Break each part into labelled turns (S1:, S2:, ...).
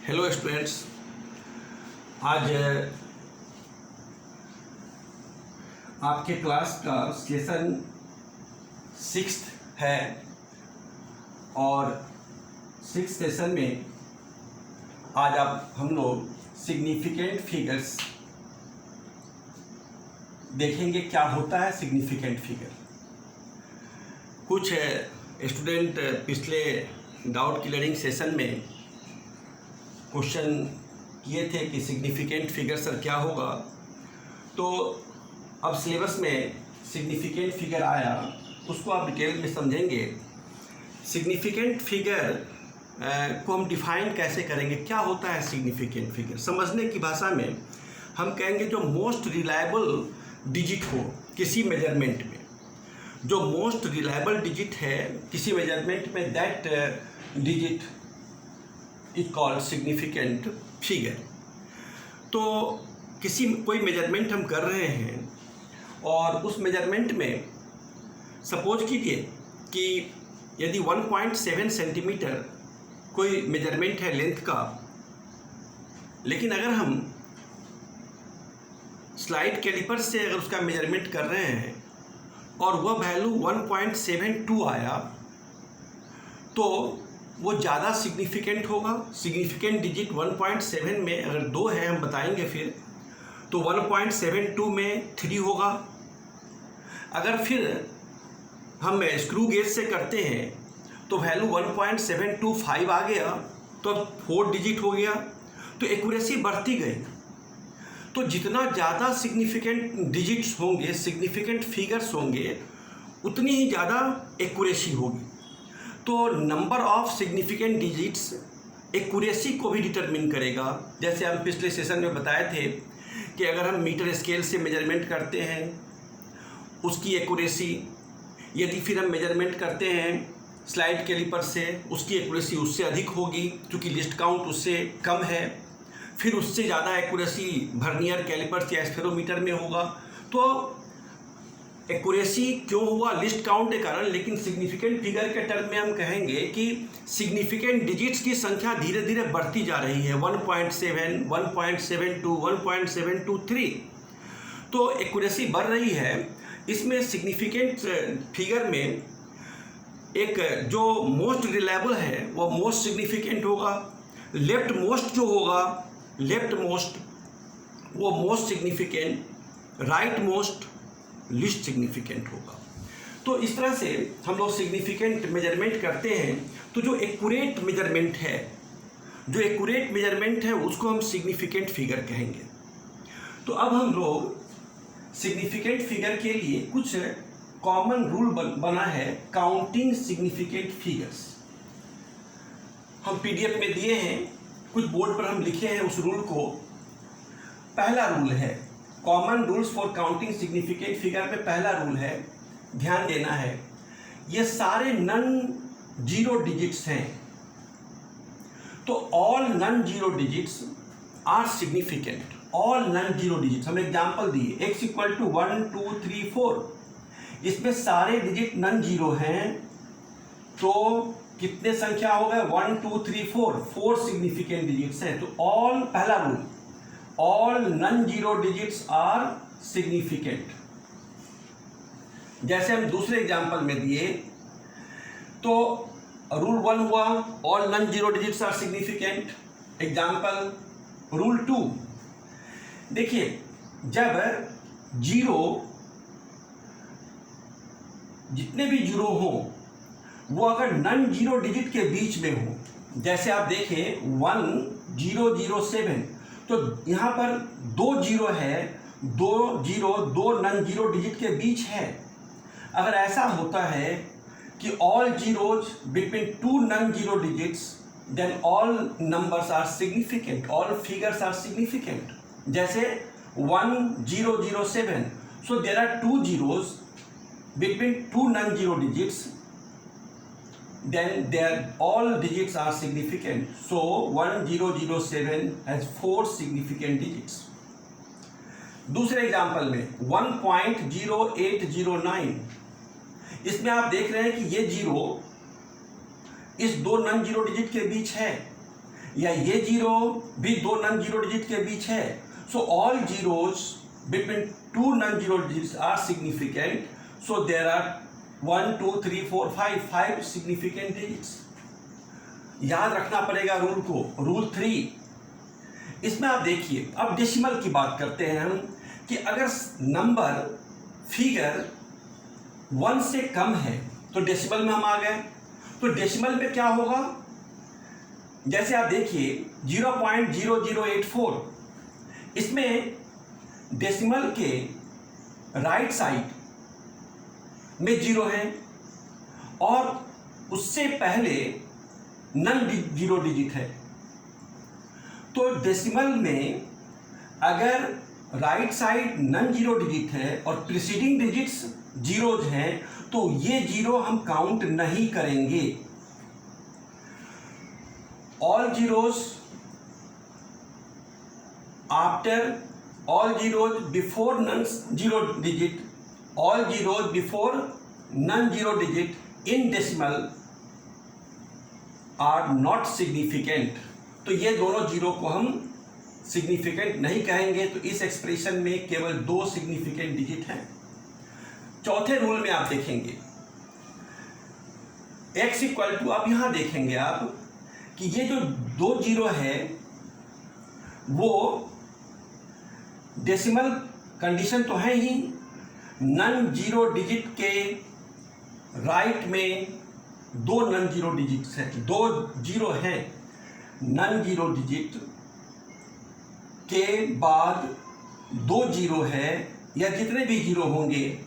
S1: Hello students, आज आपके class का सेशन 6 है और 6 सेशन में आज हम लोग सिग्निफिकेंट फिगर्स देखेंगे। क्या होता है सिग्निफिकेंट फिगर? कुछ स्टूडेंट पिछले डाउट क्लियरिंग सेशन में क्वेश्चन किए थे कि सिग्निफिकेंट फिगर सर क्या होगा। तो अब सिलेबस में सिग्निफिकेंट फिगर आया, उसको आप डिटेल में समझेंगे। सिग्निफिकेंट फिगर को हम डिफाइन कैसे करेंगे, क्या होता है सिग्निफिकेंट फिगर। समझने की भाषा में हम कहेंगे जो मोस्ट रिलायबल डिजिट हो किसी मेजरमेंट में, जो मोस्ट रिलायबल डिजिट है किसी मेजरमेंट में, that digit is called significant figure. तो कोई मेजरमेंट हम कर रहे हैं और उस मेजरमेंट में सपोज कीजिए कि यदि 1.7 सेंटीमीटर कोई मेजरमेंट है लेंथ का, लेकिन अगर हम स्लाइड कैलिपर से अगर उसका मेजरमेंट कर रहे हैं और वह वैल्यू 1.72 आया तो वो ज़्यादा सिग्निफिकेंट होगा। सिग्निफिकेंट डिजिट 1.7 में अगर 2 है, हम बताएंगे फिर, तो 1.72 में 3 होगा। अगर फिर हम स्क्रू गेज से करते हैं तो वैल्यू 1.725 आ गया तो अब 4 डिजिट हो गया, तो एक्यूरेसी बढ़ती गई। तो जितना ज़्यादा सिग्निफिकेंट डिजिट्स होंगे, सिग्निफिकेंट फिगर्स होंगे, उतनी ही ज़्यादा एक्यूरेसी होगी। तो number of significant digits accuracy को भी डिटरमिन करेगा। जैसे हम पिछले सेशन में बताए थे कि अगर हम मीटर स्केल से मेजरमेंट करते हैं उसकी एक्यूरेसी, यदि फिर हम मेजरमेंट करते हैं स्लाइड कैलिपर से, उसकी एक्यूरेसी उससे अधिक होगी क्योंकि लिस्ट काउंट उससे कम है। फिर उससे ज़्यादा एक्यूरेसी वर्नियर कैलिपर या स्फेरोमीटर में होगा। तो एक्यूरेसी क्यों हुआ? लिस्ट काउंट के कारण। लेकिन सिग्निफिकेंट फिगर के टर्म में हम कहेंगे कि सिग्निफिकेंट डिजिट्स की संख्या धीरे धीरे बढ़ती जा रही है, 1.7, 1.72, 1.723। तो एक्यूरेसी बढ़ रही है। इसमें सिग्निफिकेंट फिगर में एक जो मोस्ट रिलायबल है वो मोस्ट सिग्निफिकेंट होगा, लेफ्ट मोस्ट जो होगा, लेफ्ट मोस्ट वो most significant, right most least significant होगा। तो इस तरह से हम लोग सिग्निफिकेंट मेजरमेंट करते हैं। तो जो एक्यूरेट मेजरमेंट है, जो एक्यूरेट मेजरमेंट है उसको हम सिग्निफिकेंट फिगर कहेंगे। तो अब हम लोग सिग्निफिकेंट फिगर के लिए कुछ कॉमन रूल बना है, काउंटिंग सिग्निफिकेंट फिगर्स। हम पीडीएफ में दिए हैं, कुछ बोर्ड पर हम लिखे हैं उस रूल को। पहला रूल है common rules for counting significant figure में पहला रूल है, ध्यान देना है, ये सारे नन जीरो डिजिट्स हैं। तो all non zero digits are significant. All non zero digits, हम एग्जांपल दिए, x इक्वल टू 1 2 3 4, इसमें सारे डिजिट नन जीरो हैं। तो कितने संख्या हो गए? 1 2 3 4 सिग्निफिकेंट डिजिट्स हैं। तो ऑल, पहला rule, all non zero digits are significant. जैसे हम दूसरे एग्जांपल में दिए तो रूल 1 हुआ, all non zero digits are significant. Example rule 2, देखिए, जब जीरो, जितने भी जीरो हो वो अगर नन जीरो डिजिट के बीच में हो, जैसे आप देखें 1007, तो यहाँ पर 2 जीरो है, 2 जीरो 2 नन जीरो डिजिट के बीच है। अगर ऐसा होता है कि all zeros between 2 non zero digits, then all numbers are significant, all figures are significant. जैसे 1007, so there are 2 zeros between 2 non zero digits, then all digits are significant. So 1007 has 4 significant digits. दूसरे example में 1.0809, इसमें आप देख रहे हैं कि ये जीरो इस 2 नन जीरो डिजिट के बीच है, या ये जीरो भी दो नॉन जीरो डिजिट के बीच है। So all zeros between two non zero digits are significant. So there are 1 2 3 4 5 significant digits. याद रखना पड़ेगा रूल को। रूल 3, इसमें आप देखिए, अब डेसिमल की बात करते हैं हम कि अगर नंबर फिगर 1 से कम है तो डेसिमल में हम आ गए। तो डेसिमल में क्या होगा, जैसे आप देखिए 0.0084, इसमें डेसिमल के राइट साइड में जीरो है और उससे पहले नॉन जीरो डिजिट है। तो डेसिमल में अगर right side non zero digit है और प्रीसीडिंग डिजिट्स जीरोज हैं तो ये जीरो हम काउंट नहीं करेंगे। All zeros after all zeros before non zero digit, all zeros before non zero digit in decimal are not significant. तो ये दोनों जीरो को हम सिग्निफिकेंट नहीं कहेंगे। तो इस एक्सप्रेशन में केवल दो सिग्निफिकेंट डिजिट हैं। चौथे रूल में आप देखेंगे x इक्वल टू, आप यहां देखेंगे आप कि ये जो दो जीरो है वो डेसिमल कंडीशन तो है ही, नॉन जीरो डिजिट के राइट में दो नॉन जीरो डिजिट्स हैं, दो जीरो हैं। नॉन जीरो डिजिट के बाद दो जीरो है या जितने भी जीरो होंगे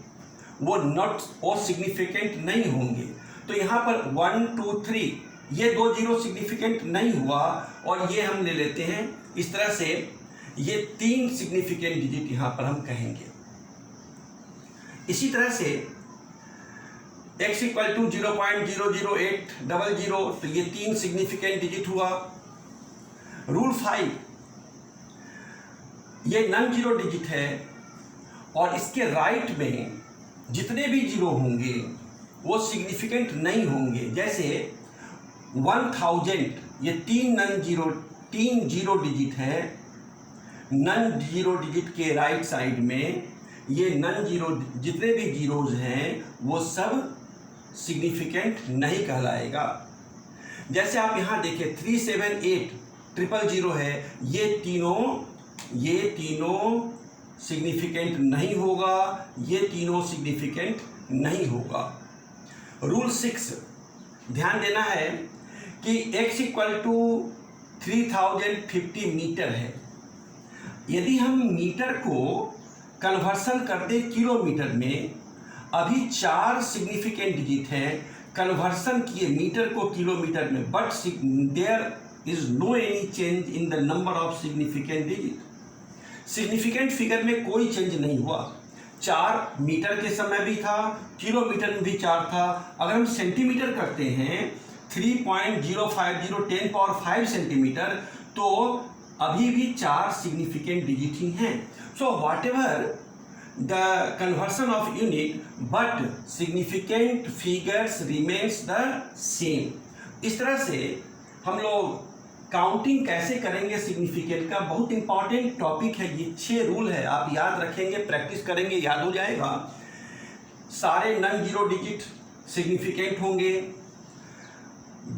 S1: वो नॉट और सिग्निफिकेंट नहीं होंगे। तो यहाँ पर 1 2 3 ये दो जीरो सिग्निफिकेंट नहीं हुआ और ये हम ले लेते हैं इस तरह से, ये तीन सिग्निफिकेंट डिजिट यहाँ पर हम कहेंगे। इसी तरह से x इक्वल टू 0.00800, तो ये तीन सिग्निफिकेंट डिजिट हुआ। रूल 5, ये नॉन जीरो डिजिट है और इसके राइट में जितने भी जीरो होंगे वो सिग्निफिकेंट नहीं होंगे। जैसे 1000, ये तीन जीरो डिजिट है। नॉन जीरो डिजिट के राइट साइड में ये नॉन जीरो जितने भी जीरोज हैं वो सब सिग्निफिकेंट नहीं कहलाएगा। जैसे आप यहाँ देखें 378 000 है, ये तीनों सिग्निफिकेंट नहीं होगा, ये तीनों सिग्निफिकेंट नहीं होगा। रूल 6, ध्यान देना है कि x इक्वल टू 3050 मीटर है। यदि हम मीटर को कन्वर्सन कर दें किलोमीटर में, अभी 4 सिग्निफिकेंट डिजिट है, कन्वर्सन किए मीटर को किलोमीटर में, but there is no any change in the number of significant digit. Significant figure में कोई चेंज नहीं हुआ। 4 मीटर के समय भी था, किलोमीटर में भी 4 था। अगर हम सेंटीमीटर करते हैं 3.050 10⁵ सेंटीमीटर, तो अभी भी 4 सिग्निफिकेंट डिजिट ही हैं। So what ever the conversion of unit but significant figures remains the same. इस तरह से हम लोग काउंटिंग कैसे करेंगे सिग्निफिकेंट का बहुत इंपॉर्टेंट टॉपिक है। ये 6 रूल है, आप याद रखेंगे, प्रैक्टिस करेंगे, याद हो जाएगा। सारे नॉन जीरो डिजिट सिग्निफिकेंट होंगे।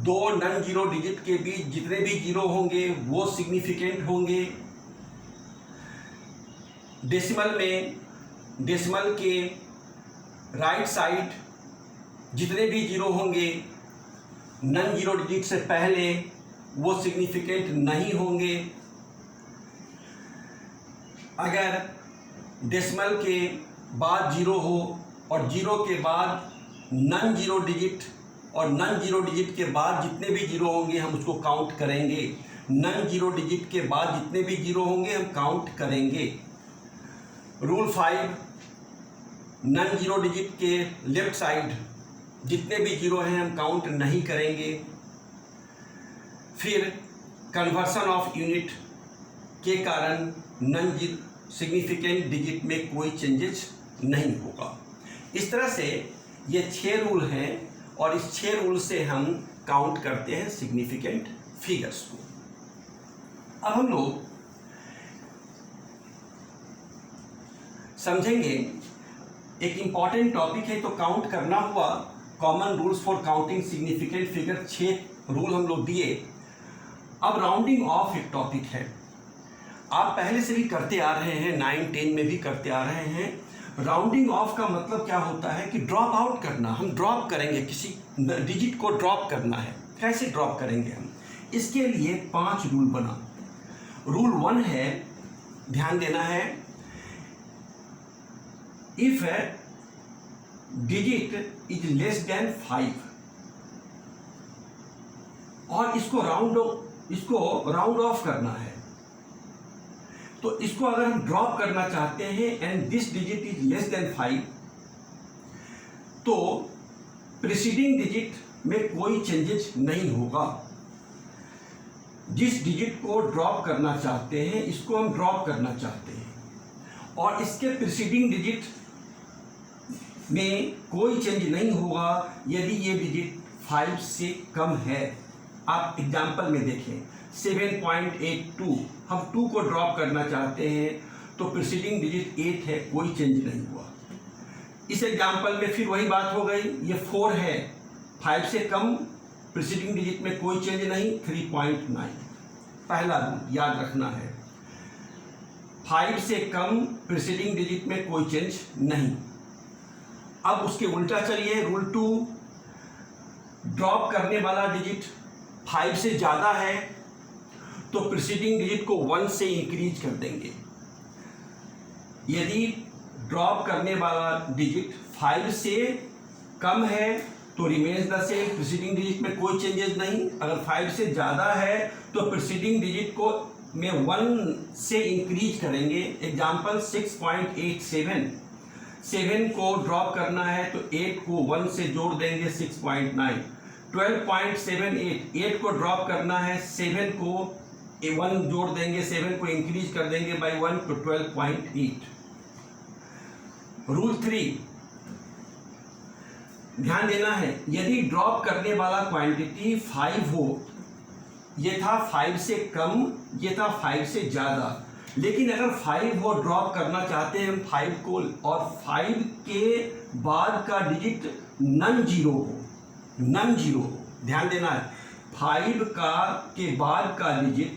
S1: दो नॉन जीरो डिजिट के बीच जितने भी जीरो होंगे वो सिग्निफिकेंट होंगे। डेसिमल में डेसिमल के राइट साइड जितने भी जीरो होंगे नॉन जीरो डिजिट से पहले वो सिग्निफिकेंट नहीं होंगे। अगर डेसिमल के बाद जीरो हो और जीरो के बाद नॉन जीरो डिजिट और नॉन जीरो डिजिट के बाद जितने भी जीरो होंगे हम उसको काउंट करेंगे। नॉन जीरो डिजिट के बाद जितने भी जीरो होंगे हम काउंट करेंगे। रूल 5, नॉन जीरो डिजिट के लेफ्ट साइड जितने भी जीरो हैं हम काउंट नहीं करेंगे। फिर कन्वर्सन ऑफ यूनिट के कारण नॉन सिग्निफिकेंट डिजिट में कोई चेंजेस नहीं होगा। इस तरह से ये 6 रूल हैं और इस 6 रूल से हम काउंट करते हैं सिग्निफिकेंट फिगर्स को। अब हम लोग समझेंगे एक इम्पॉर्टेंट टॉपिक है, तो काउंट करना हुआ common rules for counting significant figure. 6 rule हम लोग दिए। अब राउंडिंग ऑफ एक टॉपिक है, आप पहले से भी करते आ रहे हैं, 9, 10 में भी करते आ रहे हैं। राउंडिंग ऑफ का मतलब क्या होता है कि ड्रॉप आउट करना। हम ड्रॉप करेंगे, किसी डिजिट को ड्रॉप करना है। कैसे ड्रॉप करेंगे हम? इसके लिए 5 रूल बना। रूल 1 है, ध्यान देना है, if digit is less than 5 और इसको राउंड ऑफ करना है, तो इसको अगर हम ड्रॉप करना चाहते हैं and this digit is less than 5, तो प्रीसीडिंग डिजिट में कोई चेंजेस नहीं होगा। जिस डिजिट को ड्रॉप करना चाहते हैं, इसको हम ड्रॉप करना चाहते हैं और इसके प्रीसीडिंग डिजिट में कोई चेंज नहीं होगा यदि ये डिजिट 5 से कम है। आप एग्जाम्पल में देखें, 7.82, हम 2 को ड्रॉप करना चाहते हैं तो प्रीसीडिंग डिजिट 8 है, कोई चेंज नहीं हुआ। इस एग्जाम्पल में फिर वही बात हो गई, ये 4 है, 5 से कम, प्रीसीडिंग डिजिट में कोई चेंज नहीं, 3.9। पहला रूल याद रखना है, 5 से कम, प्रीसीडिंग डिजिट में कोई चेंज नहीं। अब उसके उल्टा चलिए, रूल 2, ड्रॉप करने वाला डिजिट 5 से ज़्यादा है तो प्रीसीडिंग डिजिट को 1 से इंक्रीज कर देंगे। यदि ड्रॉप करने वाला डिजिट 5 से कम है तो remains the same, preceding digit में कोई चेंजेस नहीं। अगर 5 से ज़्यादा है तो प्रीसीडिंग डिजिट को में 1 से इंक्रीज करेंगे। एग्जाम्पल 6.87, 7 को ड्रॉप करना है तो 8 को 1 से जोड़ देंगे, 6.9। 12.78, 8 को ड्रॉप करना है, 7 को 1 जोड़ देंगे, 7 को इंक्रीज कर देंगे बाई 1 तो 12.8। रूल 3, ध्यान देना है, यदि ड्रॉप करने वाला क्वांटिटी 5 हो, ये था 5 से कम, ये था 5 से ज़्यादा, लेकिन अगर 5 हो, ड्रॉप करना चाहते हैं हम 5 को, और 5 के बाद का डिजिट नन जीरो हो, नन जीरो हो, ध्यान देना है, 5 के बाद का डिजिट,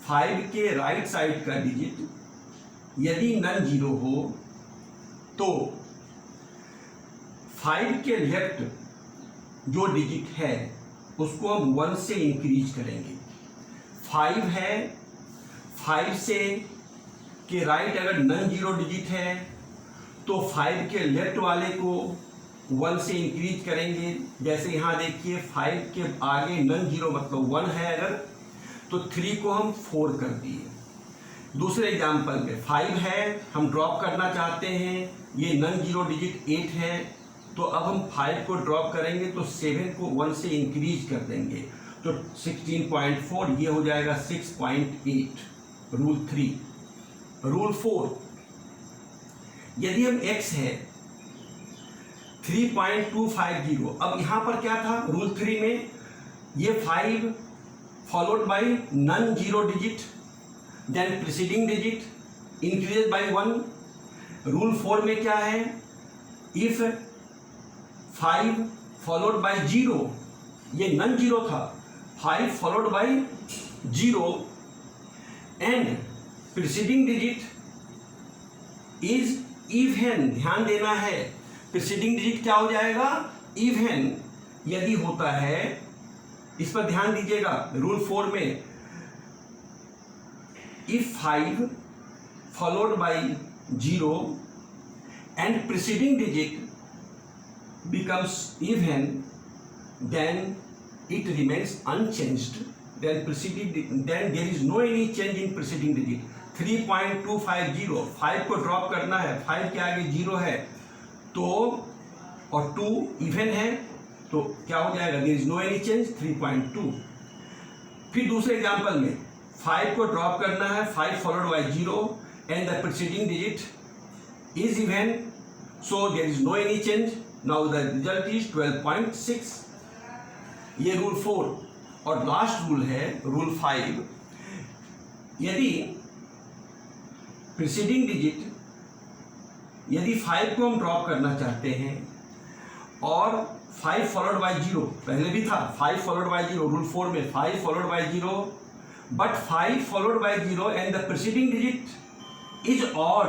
S1: 5 के राइट साइड का डिजिट यदि नन जीरो हो तो 5 के लेफ्ट जो डिजिट है उसको हम 1 से इंक्रीज करेंगे। 5 है, 5 से के राइट अगर नन जीरो डिजिट है तो 5 के लेफ्ट वाले को 1 से इंक्रीज करेंगे। जैसे यहाँ देखिए, 5 के आगे नन जीरो मतलब 1 है अगर, तो 3 को हम 4 कर दिए। दूसरे एग्जाम्पल में 5 है, हम ड्रॉप करना चाहते हैं, ये नन जीरो डिजिट 8 है, तो अब हम 5 को ड्रॉप करेंगे तो 7 को 1 से इंक्रीज कर देंगे, तो 16.4, ये हो जाएगा 6.8। रूल 3। रूल 4, यदि हम x है 3.250, अब यहाँ पर क्या था रूल 3 में, ये 5 followed by non zero digit, then preceding digit increase by 1। Rule 4 में क्या है, इफ 5 फॉलोड बाई 0, ये नन जीरो था, 5 followed by 0 and preceding digit is even, ध्यान देना है, प्रीसीडिंग डिजिट क्या हो जाएगा, इवन यदि होता है, इस पर ध्यान दीजिएगा। रूल 4 में if 5 followed by 0 and preceding digit becomes even, then it remains unchanged, then there is no any change in preceding digit। 3.250, 5 को ड्रॉप करना है, 5 के आगे 0 है तो, और 2 इवन है तो क्या हो जाएगा, there is no any change, 3.2। फिर दूसरे एग्जाम्पल में 5 को ड्रॉप करना है, 5 followed by 0 and the preceding digit is even, so there is no any change, now the result is 12.6। ये रूल 4। और लास्ट रूल है रूल 5, यदि प्रीसीडिंग डिजिट, यदि 5 को हम ड्रॉप करना चाहते हैं और 5 फॉलोड बाय 0, पहले भी था 5 फॉलोड बाय 0, रूल 4 में 5 followed by 0, but 5 followed by 0 and the preceding digit is odd,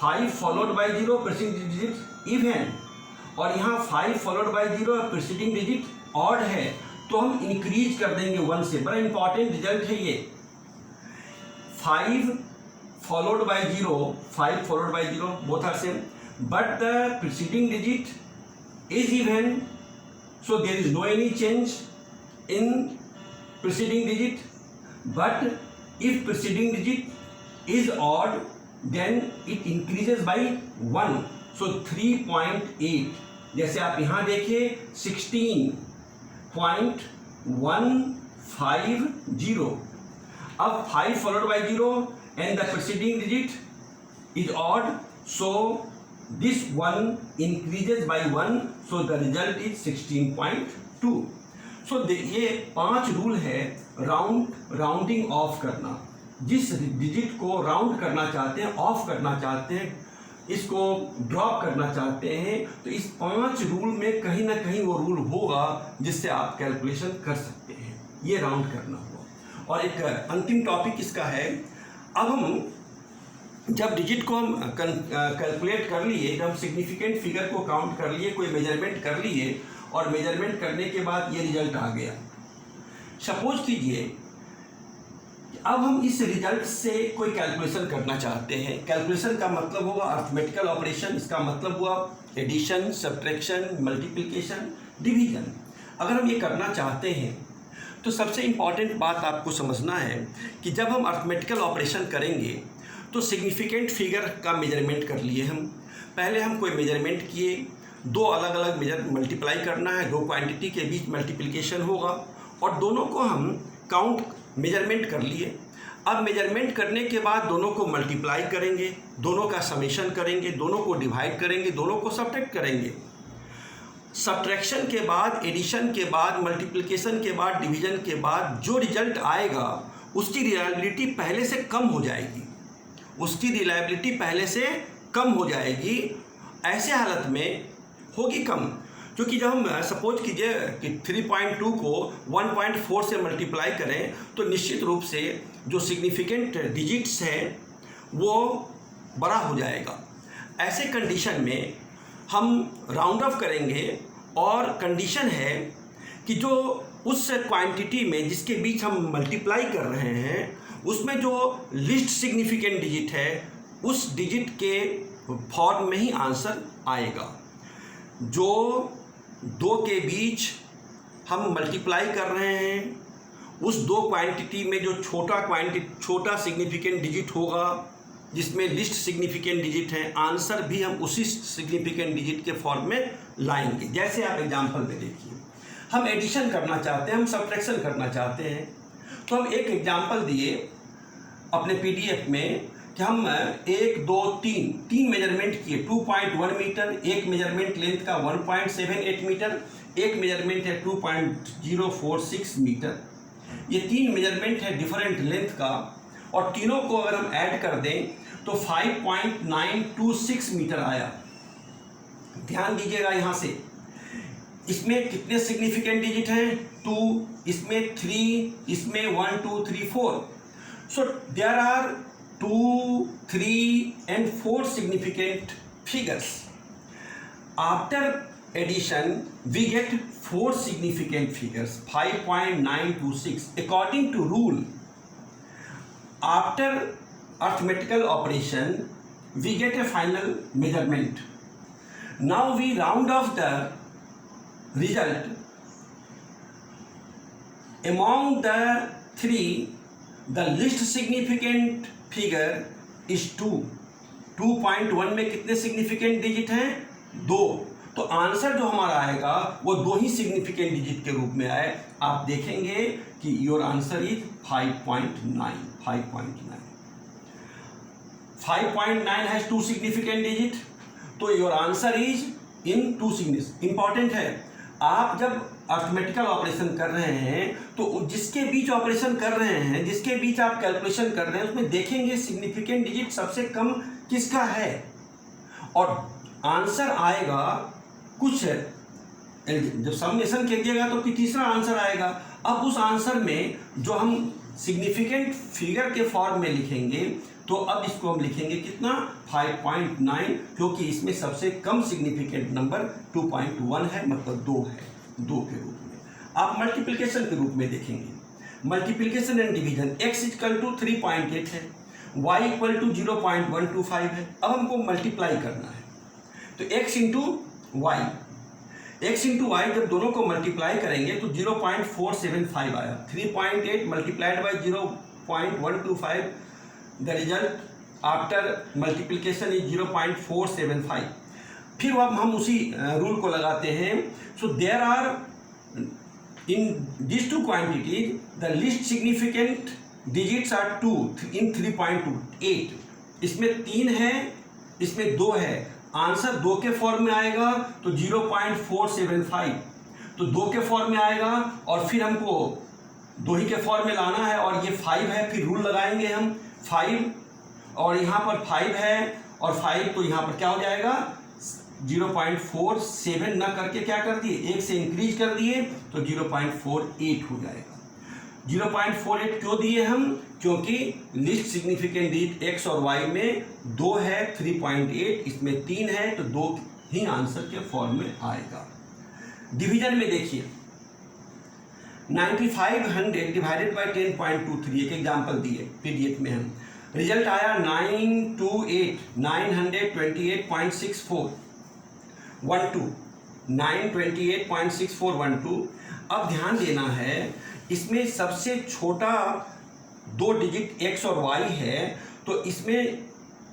S1: 5 followed by 0 preceding digit even, और यहाँ 5 followed by 0 preceding digit odd है, तो हम इंक्रीज कर देंगे 1 से। बड़ा इंपॉर्टेंट रिजल्ट है ये। 5 followed by 0, 5 followed by 0, both are same, but the preceding digit is even, so there is no any change in preceding digit. But if preceding digit is odd, then it increases by 1, so 3.8। जैसे आप यहाँ देखिए 16.150, अब 5 followed by 0 and the preceding digit is odd, so this one increases by 1, so the result is 16.2। so ये 5 rule है rounding off करना। जिस digit को राउंड करना चाहते हैं, ऑफ करना चाहते हैं, इसको ड्रॉप करना चाहते हैं, तो इस 5 रूल में कहीं ना कहीं वो रूल होगा जिससे आप कैलकुलेशन कर सकते हैं। ये राउंड करना हुआ। और एक अंतिम टॉपिक इसका है, अब हम जब डिजिट को हम कैलकुलेट कर लिए, जब हम सिग्निफिकेंट फिगर को काउंट कर लिए, कोई मेजरमेंट कर लिए, और मेजरमेंट करने के बाद ये रिजल्ट आ गया। सपोज कीजिए अब हम इस रिजल्ट से कोई कैलकुलेशन करना चाहते हैं। कैलकुलेशन का मतलब होगा अर्थमेटिकल ऑपरेशन, इसका मतलब हुआ एडिशन, सब्ट्रैक्शन, मल्टीप्लिकेशन, डिवीजन। अगर हम ये करना चाहते हैं तो सबसे इम्पॉर्टेंट बात आपको समझना है कि जब हम अर्थमेटिकल ऑपरेशन करेंगे तो सिग्निफिकेंट फिगर का मेजरमेंट कर लिए हम। पहले हम कोई मेजरमेंट किए, 2 अलग अलग मल्टीप्लाई करना है, 2 क्वांटिटी के बीच मल्टीप्लिकेशन होगा, और दोनों को हम काउंट मेजरमेंट कर लिए। अब मेजरमेंट करने के बाद दोनों को मल्टीप्लाई करेंगे, दोनों का समेशन करेंगे, दोनों को डिवाइड करेंगे, दोनों को सब्ट्रैक्ट करेंगे। सब्ट्रैक्शन के बाद, एडिशन के बाद, मल्टीप्लिकेशन के बाद, डिवीजन के बाद जो रिजल्ट आएगा उसकी रिलायबिलिटी पहले से कम हो जाएगी, उसकी रिलायबिलिटी पहले से कम हो जाएगी। ऐसे हालत में होगी कम, क्योंकि जब हम सपोज कीजिए कि 3.2 को 1.4 से मल्टीप्लाई करें तो निश्चित रूप से जो सिग्निफिकेंट डिजिट्स हैं वो बड़ा हो जाएगा। ऐसे कंडीशन में हम राउंड ऑफ करेंगे, और कंडीशन है कि जो उस क्वांटिटी में जिसके बीच हम मल्टीप्लाई कर रहे हैं उसमें जो लिस्ट सिग्निफिकेंट डिजिट है उस डिजिट के फॉर्म में ही आंसर आएगा। जो 2 के बीच हम मल्टीप्लाई कर रहे हैं उस 2 क्वांटिटी में जो छोटा सिग्निफिकेंट डिजिट होगा जिसमें लिस्ट सिग्निफिकेंट डिजिट है, आंसर भी हम उसी सिग्निफिकेंट डिजिट के फॉर्म में लाएंगे। जैसे आप एग्जांपल में देखिए, हम एडिशन करना चाहते हैं, हम सब्ट्रैक्शन करना चाहते हैं, तो हम एक एग्जांपल दिए अपने पीडीएफ में कि हम 1 2 3 मेजरमेंट किए। 2.1 मीटर, एक मेजरमेंट लेंथ का 1.78 मीटर, एक मेजरमेंट है 2.046 मीटर। ये 3 मेजरमेंट है डिफरेंट लेंथ का, और तीनों को अगर हम ऐड कर दें तो 5.926 मीटर आया। ध्यान दीजिएगा यहाँ से, इसमें कितने सिग्निफिकेंट डिजिट हैं? 2, इसमें 3, इसमें 1 2 3 4। So there are 2, 3 and 4 significant figures. After addition we get 4 significant figures, 5.926 according to rule. After arithmetical operation we get a final measurement. Now we round off the result. Among the 3, the least significant figure is 2। 2.1 में कितने significant digit हैं? 2। तो answer जो हमारा आएगा वो 2 ही significant digit के रूप में आए। आप देखेंगे कि your answer is 5.9। 5.9 has 2 significant digit, तो your answer is in 2 significant. Important है, आप जब अर्थमेटिकल ऑपरेशन कर रहे हैं तो जिसके बीच ऑपरेशन कर रहे हैं, जिसके बीच आप कैलकुलेशन कर रहे हैं, उसमें देखेंगे सिग्निफिकेंट डिजिट सबसे कम किसका है और आंसर आएगा कुछ, जब समेशन कीजिएगा तो तीसरा आंसर आएगा। अब उस आंसर में जो हम सिग्निफिकेंट फिगर के फॉर्म में लिखेंगे तो अब इसको हम लिखेंगे कितना 5.9, क्योंकि इसमें सबसे कम सिग्निफिकेंट नंबर 2.1 है, मतलब 2 है, 2 के रूप में। आप मल्टीप्लिकेशन के रूप में देखेंगे, multiplication and division x equal to 3.8 है, y इक्वल टू 0.125 है। अब हमको मल्टीप्लाई करना है तो x into y, x into y जब दोनों को मल्टीप्लाई करेंगे तो 0.475 आया। 3.8 multiplied by 0.125, the result after multiplication is 0.475। फिर अब हम उसी रूल को लगाते हैं। So there are in this two quantities the least significant digits are 2 in 3.28। इसमें 3 है, इसमें 2 है, आंसर 2 के फॉर्म में आएगा तो 0.475, तो 2 के फॉर्म में आएगा और फिर हमको 2 ही के फॉर्म में लाना है और ये 5 है, फिर रूल लगाएंगे हम 5 और यहाँ पर 5 है और 5 तो यहाँ पर क्या हो जाएगा 0.47 ना करके क्या कर दिए, 1 से इंक्रीज कर दिए तो 0.48 हो जाएगा। 0.48 क्यों दिए हम, क्योंकि लिस्ट सिग्निफिकेंट डिजिट x और y में 2 है, 3.8, इसमें 3 है तो 2 ही आंसर के फॉर्म में आएगा। डिवीजन में देखिए 9500 डिवाइडेड बाई 10.23, एक एग्जाम्पल दिए पीडीएफ में हम, रिजल्ट आया 928 अब ध्यान देना है इसमें सबसे छोटा 2 डिजिट x और y है तो इसमें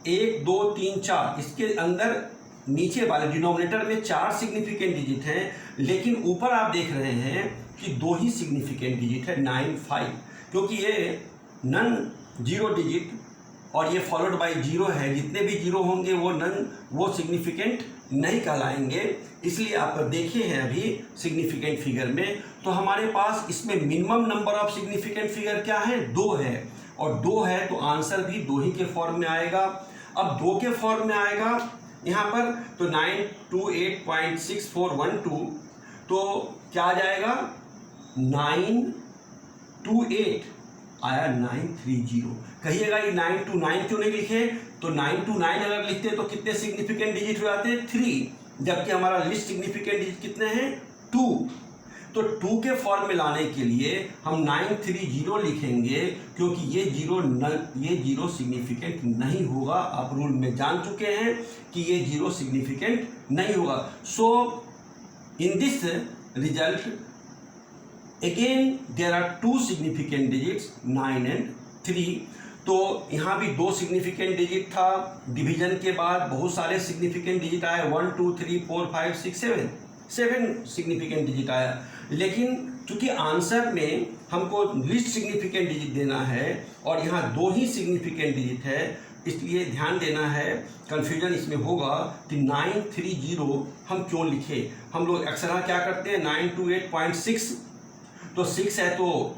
S1: 1 2 3 4 इसके अंदर नीचे वाले डिनोमिनेटर में 4 सिग्निफिकेंट डिजिट हैं, लेकिन ऊपर आप देख रहे हैं कि 2 ही सिग्निफिकेंट डिजिट है 9 5, क्योंकि ये नन जीरो डिजिट और ये फॉलोड बाय 0 है, जितने भी 0 होंगे वो सिग्निफिकेंट नहीं कहलाएंगे। इसलिए आप देखे हैं अभी सिग्निफिकेंट फिगर में तो हमारे पास इसमें minimum number of significant figure क्या है 2 है और 2 है तो आंसर भी 2 ही के फॉर्म में आएगा। अब 2 के फॉर्म में आएगा यहाँ पर तो 928.6412 तो क्या आ जाएगा 928 आया 930। कहिएगा ये 929 क्यों नहीं लिखे, तो 929 अगर लिखते तो कितने सिग्निफिकेंट डिजिट हो जाते 3, जबकि हमारा लिस्ट सिग्निफिकेंट डिजिट कितने हैं 2, तो 2 के फॉर्म में लाने के लिए हम 930 लिखेंगे, क्योंकि ये जीरो सिग्निफिकेंट नहीं होगा। आप रूल में जान चुके हैं कि ये 0 सिग्निफिकेंट नहीं होगा। So in this result again there are 2 significant digits 9 and 3, तो यहाँ भी 2 सिग्निफिकेंट डिजिट था। डिवीजन के बाद बहुत सारे सिग्निफिकेंट डिजिट आए 1 2 3 4 5 6 7 सिग्निफिकेंट डिजिट आया, लेकिन चूंकि आंसर में हमको लिस्ट सिग्निफिकेंट डिजिट देना है और यहाँ 2 ही सिग्निफिकेंट डिजिट है, इसलिए ध्यान देना है। कन्फ्यूजन इसमें होगा कि 930 हम क्यों लिखे। हम लोग अक्सर क्या करते हैं 928.6 तो 6 है तो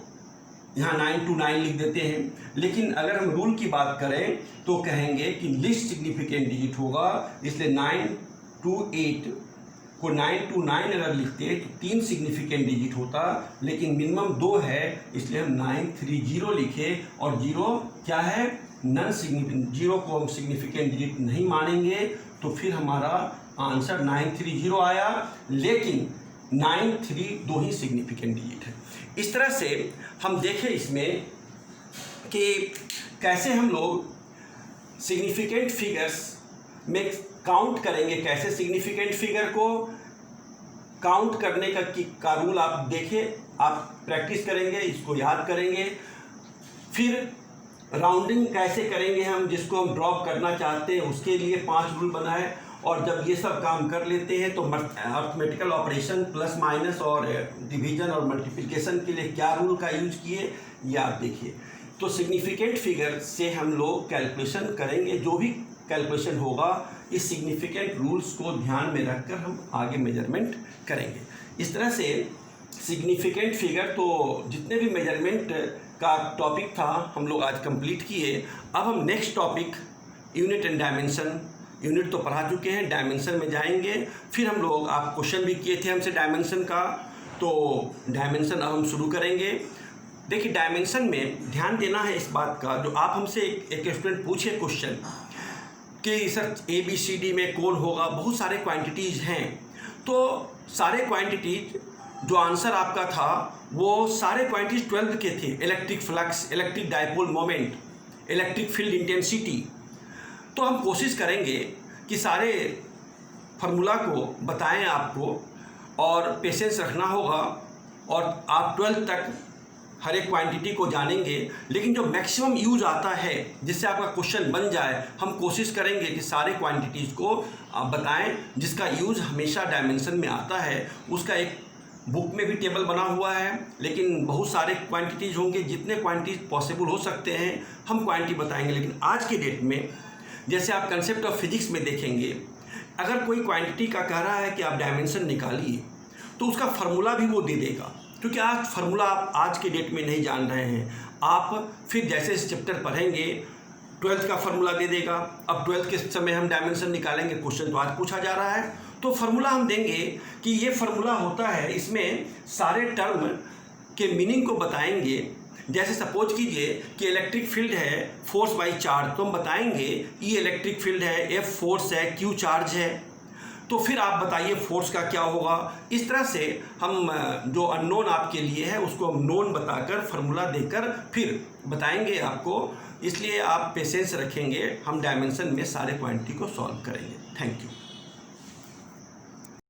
S1: यहाँ 929 लिख देते हैं, लेकिन अगर हम रूल की बात करें तो कहेंगे कि लिस्ट सिग्निफिकेंट डिजिट होगा, इसलिए 928 को 929 अगर लिखते तो 3 सिग्निफिकेंट डिजिट होता, लेकिन मिनिमम 2 है इसलिए हम 930 लिखे और 0 क्या है नन सिग्निफिकेंट, 0 को हम सिग्निफिकेंट डिजिट नहीं मानेंगे तो फिर हमारा आंसर 930 आया, लेकिन 93 2 ही सिग्निफिकेंट डिजिट है। इस तरह से हम देखें इसमें कि कैसे हम लोग सिग्निफिकेंट फिगर्स में काउंट करेंगे, कैसे सिग्निफिकेंट फिगर को काउंट करने का रूल आप देखें, आप प्रैक्टिस करेंगे, इसको याद करेंगे। फिर राउंडिंग कैसे करेंगे हम, जिसको हम ड्रॉप करना चाहते हैं उसके लिए 5 रूल बनाए, और जब ये सब काम कर लेते हैं तो अर्थमेटिकल ऑपरेशन प्लस माइनस और डिवीजन और मल्टीप्लिकेशन के लिए क्या रूल का यूज किए ये आप देखिए। तो सिग्निफिकेंट फिगर से हम लोग कैलकुलेशन करेंगे, जो भी कैलकुलेशन होगा इस सिग्निफिकेंट रूल्स को ध्यान में रखकर हम आगे मेजरमेंट करेंगे। इस तरह से सिग्निफिकेंट फिगर तो जितने भी मेजरमेंट का टॉपिक था हम लोग आज कंप्लीट किए। अब हम next topic unit and dimension, unit तो पढ़ा चुके हैं, डायमेंशन में जाएंगे। फिर हम लोग, आप क्वेश्चन भी किए थे हमसे डायमेंशन का, तो डायमेंशन अब हम शुरू करेंगे। देखिए डायमेंशन में ध्यान देना है इस बात का, जो आप हमसे एक स्टूडेंट पूछे क्वेश्चन कि सर ABCD में कौन होगा, बहुत सारे क्वांटिटीज़ हैं, तो सारे क्वांटिटीज जो आंसर आपका था वो सारे क्वांटिटीज 12 के थे। Electric flux, electric dipole moment, electric field intensity. तो हम कोशिश करेंगे कि सारे फार्मूला को बताएं आपको, और पेशेंस रखना होगा, और आप 12 तक हर एक क्वांटिटी को जानेंगे। लेकिन जो मैक्सिमम यूज आता है जिससे आपका क्वेश्चन बन जाए, हम कोशिश करेंगे कि सारे क्वांटिटीज़ को आप बताएं जिसका यूज हमेशा डायमेंशन में आता है। उसका एक बुक में भी टेबल बना हुआ है, लेकिन बहुत सारे क्वांटिटीज़ होंगे, जितने क्वांटिटीज पॉसिबल हो सकते हैं हम क्वांटिटी बताएंगे। लेकिन आज के डेट में जैसे आप कंसेप्ट ऑफ फिजिक्स में देखेंगे, अगर कोई क्वांटिटी का कह रहा है कि आप डायमेंशन निकालिए, तो उसका फार्मूला भी वो दे देगा, क्योंकि आज फार्मूला आप आज के डेट में नहीं जान रहे हैं। आप फिर जैसे इस चैप्टर पढ़ेंगे 12th का फार्मूला दे देगा। अब 12th के समय हम डायमेंशन निकालेंगे, क्वेश्चन तो आज पूछा जा रहा है, तो फार्मूला हम देंगे कि ये फार्मूला होता है, इसमें सारे टर्म के मीनिंग को बताएंगे। जैसे सपोज कीजिए कि इलेक्ट्रिक फील्ड है फोर्स बाई चार्ज, तो हम बताएंगे E इलेक्ट्रिक फील्ड है, F फोर्स है, Q चार्ज है, तो फिर आप बताइए फोर्स का क्या होगा। इस तरह से हम जो अननोन आपके लिए है उसको हम नोन बताकर फार्मूला देकर फिर बताएंगे आपको। इसलिए आप पेशेंस रखेंगे, हम डायमेंशन में सारे क्वांटिटी को सॉल्व करेंगे। Thank you.